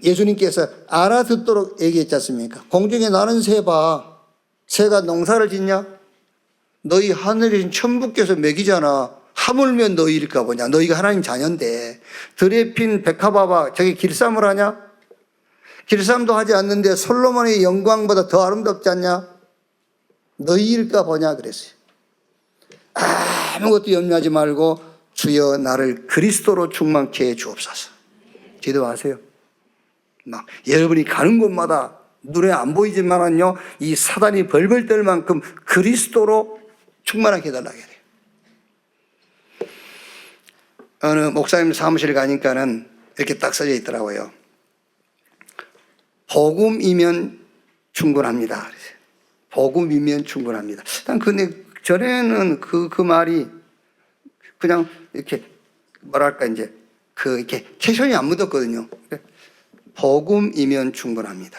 예수님께서 알아듣도록 얘기했지 않습니까? 공중에 나는 새 봐. 새가 농사를 짓냐? 너희 하늘에 계신 천부께서 먹이잖아. 하물며 너희일까 보냐? 너희가 하나님 자녀인데. 들에 핀 백합화봐 저기 길쌈을 하냐? 길쌈도 하지 않는데 솔로몬의 영광보다 더 아름답지 않냐? 너희일까 보냐 그랬어요. 아무것도 염려하지 말고 주여 나를 그리스도로 충만케 해 주옵소서. 기도하세요. 막 여러분이 가는 곳마다 눈에 안 보이지만은요, 이 사단이 벌벌 떨 만큼 그리스도로 충만하게 해달라고 해요. 어느 목사님 사무실 가니까는 이렇게 딱 써져 있더라고요. 복음이면 충분합니다. 복음이면 충분합니다. 근데 전에는 그 말이 그냥 이렇게 뭐랄까 이제 이렇게 캐션이 안 묻었거든요. 복음이면 충분합니다.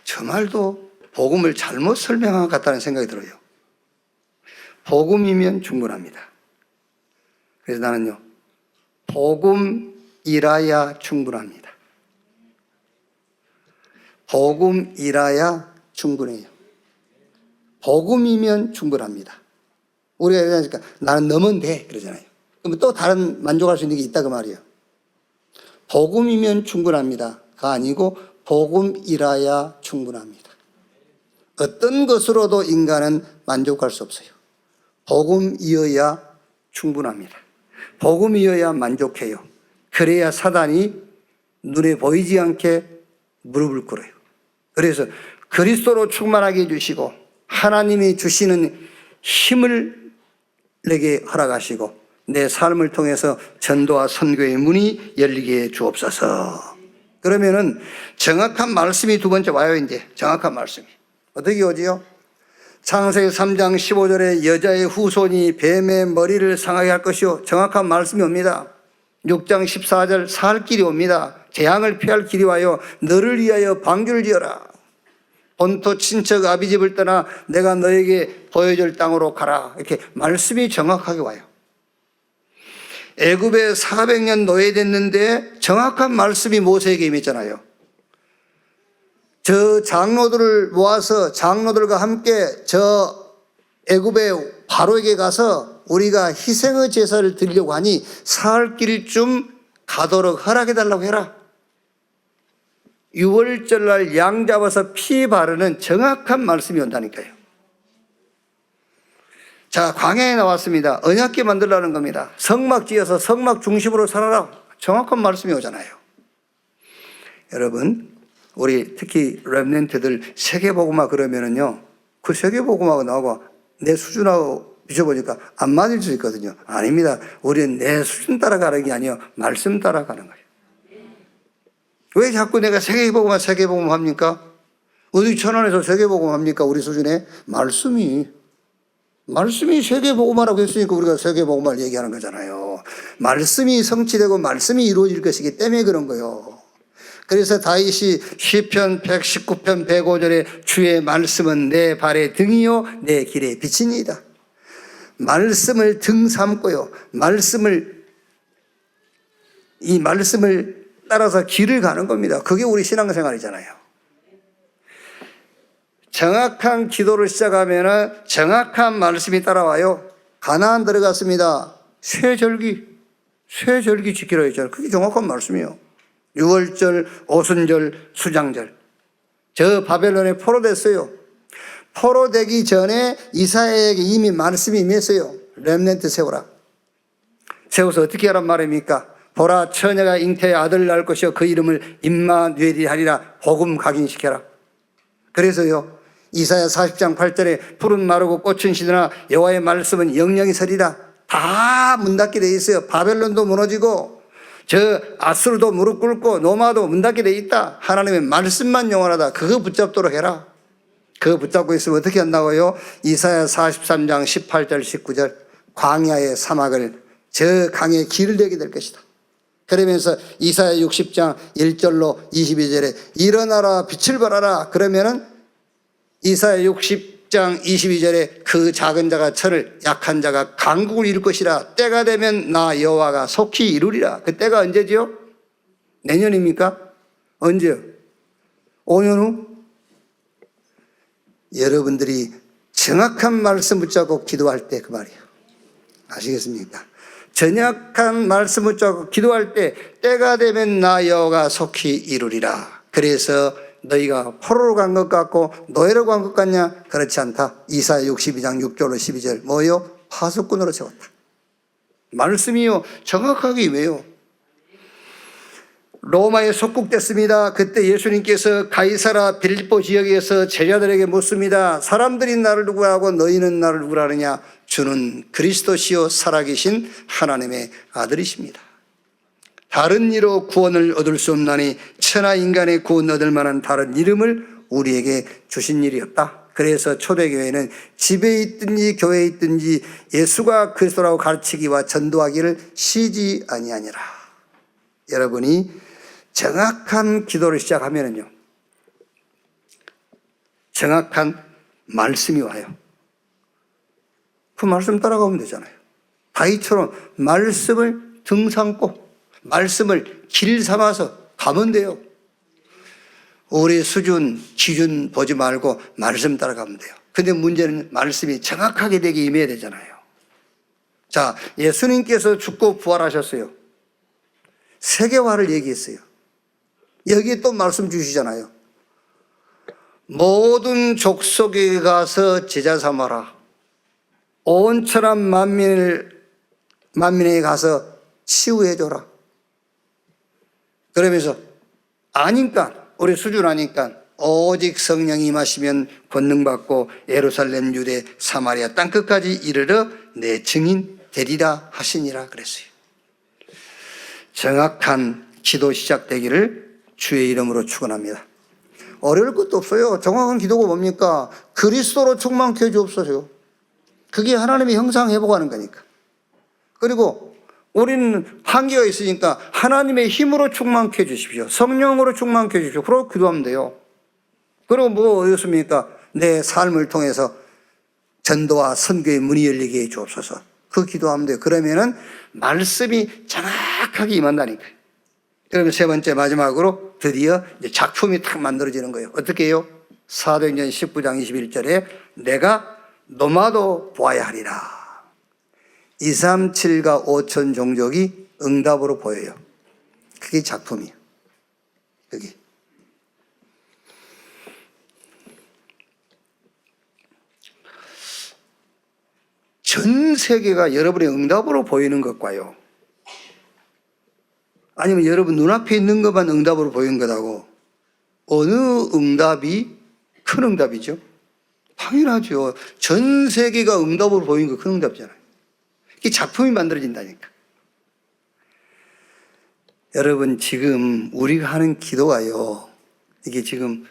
저 말도 복음을 잘못 설명한 것 같다는 생각이 들어요. 복음이면 충분합니다. 그래서 나는요, 복음이라야 충분합니다. 복음이라야 충분해요. 복음이면 충분합니다. 우리가 얘기하니까 나는 너면 돼 그러잖아요. 그럼 또 다른 만족할 수 있는 게 있다 그 말이에요. 복음이면 충분합니다가 아니고 복음이라야 충분합니다. 어떤 것으로도 인간은 만족할 수 없어요. 복음이어야 충분합니다. 복음이어야 만족해요. 그래야 사단이 눈에 보이지 않게 무릎을 꿇어요. 그래서 그리스도로 충만하게 해주시고 하나님이 주시는 힘을 내게 허락하시고 내 삶을 통해서 전도와 선교의 문이 열리게 해 주옵소서. 그러면은 정확한 말씀이 두 번째 와요. 이제 정확한 말씀이 어떻게 오지요? 창세기 3장 15절에 여자의 후손이 뱀의 머리를 상하게 할 것이요. 정확한 말씀이 옵니다. 6장 14절 살 길이 옵니다. 재앙을 피할 길이 와요. 너를 위하여 방주를 지어라. 본토 친척 아비집을 떠나 내가 너에게 보여줄 땅으로 가라. 이렇게 말씀이 정확하게 와요. 애굽에 400년 노예됐는데 정확한 말씀이 모세에게 임했잖아요. 저 장로들을 모아서 장로들과 함께 저 애굽의 바로에게 가서 우리가 희생의 제사를 드리려고 하니 사흘 길쯤 가도록 허락해달라고 해라. 6월절날 양 잡아서 피 바르는 정확한 말씀이 온다니까요. 자, 광야에 나왔습니다. 언약궤 만들라는 겁니다. 성막 지어서 성막 중심으로 살아라. 정확한 말씀이 오잖아요. 여러분, 우리 특히 렘넌트들 세계복음화 그러면은요, 그 세계복음화가 나오고 내 수준하고 비춰보니까 안 맞을 수 있거든요. 아닙니다. 우리는 내 수준 따라가는 게 아니에요. 말씀 따라가는 거예요. 왜 자꾸 내가 세계복음화 합니까? 어디 천안에서 세계복음화 합니까? 우리 수준에 말씀이 세계복음화라고 했으니까 우리가 세계복음화를 얘기하는 거잖아요. 말씀이 성취되고 말씀이 이루어질 것이기 때문에 그런 거예요. 그래서 다윗이 시편 119편 105절에 주의 말씀은 내 발의 등이요 내 길의 빛이니이다. 말씀을 등 삼고요. 이 말씀을 따라서 길을 가는 겁니다. 그게 우리 신앙생활이잖아요. 정확한 기도를 시작하면 정확한 말씀이 따라와요. 가나안 들어갔습니다. 쇠절기 지키라 했잖아요. 그게 정확한 말씀이에요. 6월절, 오순절, 수장절. 저 바벨론에 포로됐어요. 포로되기 전에 이사야에게 이미 말씀이 임했어요. 렘넌트 세우라. 세워서 어떻게 하란 말입니까? 보라, 처녀가 잉태의 아들을 낳을 것이요 그 이름을 임마누엘이 하리라. 복음 각인시켜라. 그래서요, 이사야 40장 8절에 푸른 마르고 꽃은 시드나 여호와의 말씀은 영영이 서리라. 다 문 닫게 돼 있어요. 바벨론도 무너지고 저 아수르도 무릎 꿇고 노마도 문 닫게 돼 있다. 하나님의 말씀만 영원하다. 그거 붙잡도록 해라. 그거 붙잡고 있으면 어떻게 한다고요? 이사야 43장 18절 19절 광야의 사막을 저 강의 길을 되게 될 것이다. 그러면서 이사야 60장 1절로 22절에 일어나라 빛을 발하라. 그러면은 이사야 60장 22절에 그 작은 자가 천을 약한 자가 강국을 이룰 것이라. 때가 되면 나 여호와가 속히 이루리라. 그 때가 언제지요? 내년입니까? 언제요? 5년 후? 여러분들이 정확한 말씀 붙잡고 기도할 때 그 말이에요. 아시겠습니까? 정확한 말씀 붙잡고 기도할 때 때가 되면 나 여호와가 속히 이루리라. 그래서 너희가 포로로 간 것 같고 노예로 간 것 같냐? 그렇지 않다. 이사야 62장 6절로 12절 뭐요? 파수꾼으로 채웠다. 말씀이요 정확하게 왜요? 로마에 속국됐습니다. 그때 예수님께서 가이사라 빌립보 지역에서 제자들에게 묻습니다. 사람들이 나를 누구라고 너희는 나를 누구라 하느냐? 주는 그리스도시요 살아계신 하나님의 아들이십니다. 다른 이로 구원을 얻을 수 없나니 천하 인간의 구원 얻을 만한 다른 이름을 우리에게 주신 일이었다. 그래서 초대교회는 집에 있든지 교회에 있든지 예수가 그리스도라고 가르치기와 전도하기를 쉬지 아니하니라. 여러분이 정확한 기도를 시작하면요, 정확한 말씀이 와요. 그 말씀 따라가면 되잖아요. 다윗처럼 말씀을 등 삼고 말씀을 길 삼아서 가면 돼요. 우리 수준, 기준 보지 말고 말씀 따라가면 돼요. 근데 문제는 말씀이 정확하게 되게 임해야 되잖아요. 자, 예수님께서 죽고 부활하셨어요. 세계화를 얘기했어요. 여기에 또 말씀 주시잖아요. 모든 족속에 가서 제자 삼아라. 온 천하 만민에게 가서 치유해줘라. 그러면서 아니까, 우리 수준 아니까 오직 성령이 임하시면 권능받고 예루살렘, 유대, 사마리아 땅끝까지 이르러 내 증인 되리라 하시니라 그랬어요. 정확한 기도 시작되기를 주의 이름으로 축원합니다. 어려울 것도 없어요. 정확한 기도가 뭡니까? 그리스도로 충만케 해 주옵소서. 그게 하나님의 형상 회복하는 거니까. 그리고 우리는 한계가 있으니까 하나님의 힘으로 충만케 해 주십시오. 성령으로 충만케 해 주십시오. 그러고 기도하면 돼요. 그리고 뭐였습니까? 내 삶을 통해서 전도와 선교의 문이 열리게 해 주옵소서. 그 기도하면 돼요. 그러면은 말씀이 정확하게 임한다니까요. 그러면 세 번째 마지막으로 드디어 이제 작품이 탁 만들어지는 거예요. 어떻게 해요? 사도행전 19장 21절에 내가 노마도 보아야 하리라. 237가 5천 종족이 응답으로 보여요. 그게 작품이에요. 그게. 전 세계가 여러분의 응답으로 보이는 것과요, 아니면 여러분 눈앞에 있는 것만 응답으로 보이는 것하고 어느 응답이 큰 응답이죠? 당연하죠. 전 세계가 응답으로 보이는 거 큰 응답이잖아요. 이게 작품이 만들어진다니까. 여러분, 지금 우리가 하는 기도가요, 이게 지금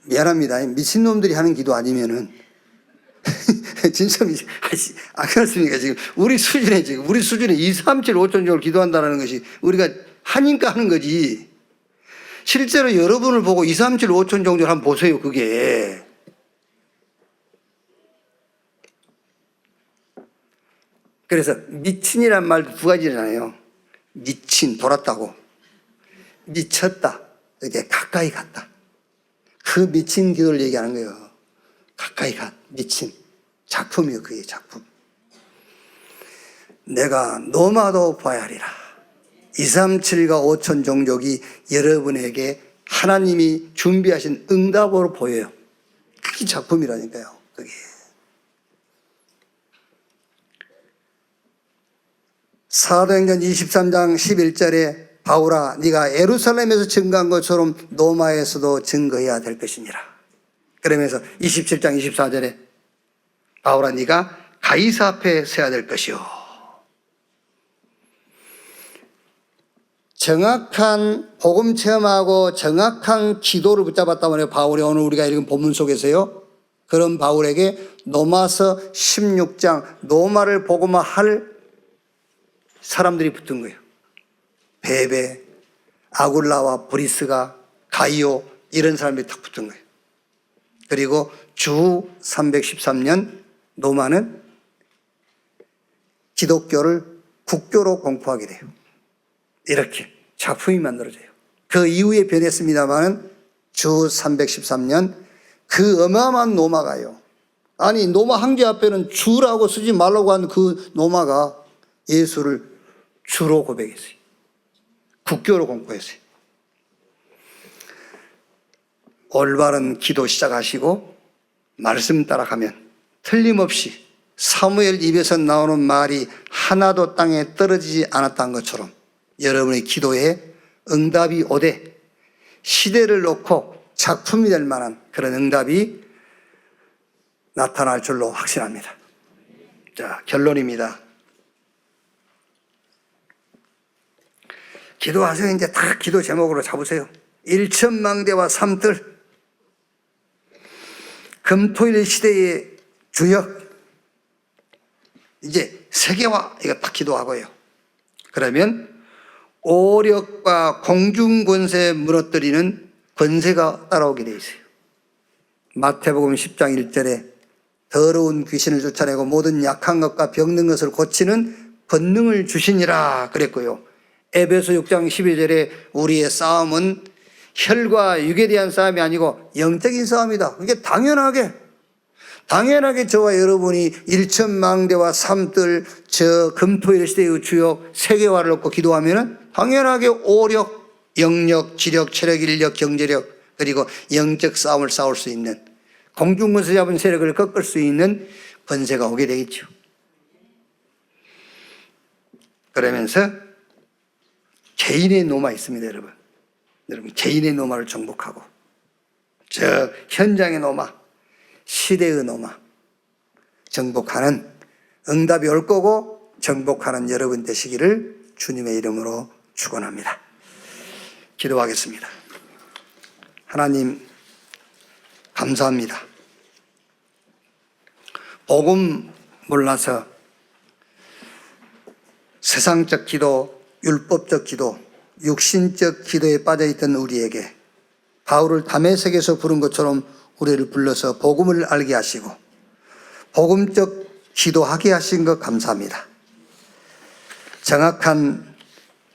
미안합니다. 미친놈들이 하는 기도 아니면은 진짜 안 그렇습니까? 지금 우리 수준에 2, 3, 7, 5천 정도 기도한다는 것이 우리가 하니까 하는 거지. 실제로 여러분을 보고 2, 3, 7, 5천 정도 한번 보세요. 그게. 그래서 미친이란 말도 두 가지잖아요. 미친, 돌았다고. 미쳤다. 이렇게 가까이 갔다. 그 미친 기도를 얘기하는 거예요. 가까이 가, 미친. 작품이요, 그게 작품. 내가 노마도 봐야 하리라. 2, 3, 7과 5천 종족이 여러분에게 하나님이 준비하신 응답으로 보여요. 그게 작품이라니까요, 그게. 사도행전 23장 11절에 바울아, 네가 예루살렘에서 증거한 것처럼 노마에서도 증거해야 될 것이니라. 그러면서 27장 24절에 바울아, 네가 가이사 앞에 서야 될 것이요. 정확한 복음 체험하고 정확한 기도를 붙잡았단 말이에요. 바울이 오늘 우리가 읽은 본문 속에서요. 그런 바울에게 로마서 16장 노마를 복음화할 사람들이 붙은 거예요. 베베, 아굴라와 브리스가, 가이오, 이런 사람들이 딱 붙은 거예요. 그리고 주 313년 노마는 기독교를 국교로 공포하게 돼요. 이렇게 작품이 만들어져요. 그 이후에 변했습니다만 주 313년 그 어마어마한 노마가요. 아니, 노마 황제 앞에는 주라고 쓰지 말라고 한 그 노마가 예수를 주로 고백했어요. 국교로 공포했어요. 올바른 기도 시작하시고 말씀 따라가면 틀림없이 사무엘 입에서 나오는 말이 하나도 땅에 떨어지지 않았다는 것처럼 여러분의 기도에 응답이 오되 시대를 놓고 작품이 될 만한 그런 응답이 나타날 줄로 확신합니다. 자, 결론입니다. 기도하세요. 이제 다 기도 제목으로 잡으세요. 일천망대와 삼뜰, 금토일 시대의 주역, 이제 세계화, 이거 딱 기도하고요. 그러면 오력과 공중권세 무너뜨리는 권세가 따라오게 돼 있어요. 마태복음 10장 1절에 더러운 귀신을 쫓아내고 모든 약한 것과 병든 것을 고치는 권능을 주시니라 그랬고요. 에베소 6장 12절에 우리의 싸움은 혈과 육에 대한 싸움이 아니고 영적인 싸움이다. 이게 당연하게 저와 여러분이 일천망대와 삼뜰 저 금토일 시대의 주역 세계화를 놓고 기도하면 당연하게 오력, 영력, 지력, 체력, 인력, 경제력 그리고 영적 싸움을 싸울 수 있는 공중권세 잡은 세력을 꺾을 수 있는 권세가 오게 되겠죠. 그러면서 개인의 노마 있습니다, 여러분. 개인의 노마를 정복하고 저 현장의 노마, 시대의 노마 정복하는 응답이 올 거고 정복하는 여러분 되시기를 주님의 이름으로 축원합니다. 기도하겠습니다. 하나님 감사합니다. 복음 몰라서 세상적 기도, 율법적 기도, 육신적 기도에 빠져있던 우리에게 바울을 다메섹에서 부른 것처럼 우리를 불러서 복음을 알게 하시고 복음적 기도하게 하신 것 감사합니다. 정확한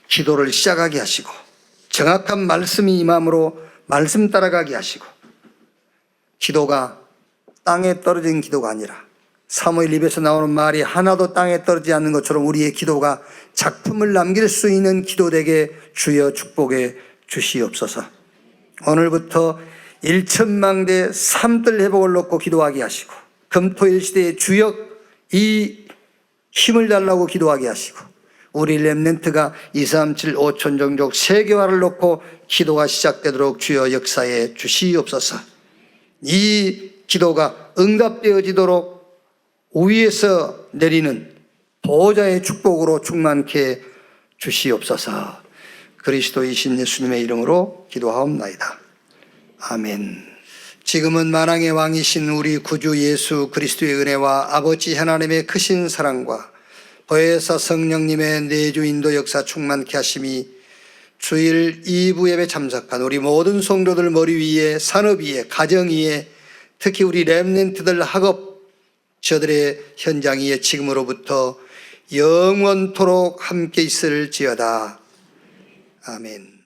기도를 시작하게 하시고 정확한 말씀이 임함으로 말씀 따라가게 하시고 기도가 땅에 떨어진 기도가 아니라 사무엘 입에서 나오는 말이 하나도 땅에 떨어지지 않는 것처럼 우리의 기도가 작품을 남길 수 있는 기도되게 주여 축복해 주시옵소서. 오늘부터 일천망대 삼뜰 회복을 놓고 기도하게 하시고 금토일 시대의 주역 이 힘을 달라고 기도하게 하시고 우리 렘넌트가 237 5천 종족 세계화를 놓고 기도가 시작되도록 주여 역사해 주시옵소서. 이 기도가 응답되어지도록 위에서 내리는 보호자의 축복으로 충만케 주시옵소서. 그리스도이신 예수님의 이름으로 기도하옵나이다. 아멘. 지금은 만왕의 왕이신 우리 구주 예수 그리스도의 은혜와 아버지 하나님의 크신 사랑과 보혜사 성령님의 내주 인도 역사 충만케 하심이 주일 2부 예배 참석한 우리 모든 성도들 머리 위에 산업 위에 가정 위에 특히 우리 렘넌트들 학업 저들의 현장 위에 지금으로부터 영원토록 함께 있을지어다. 아멘.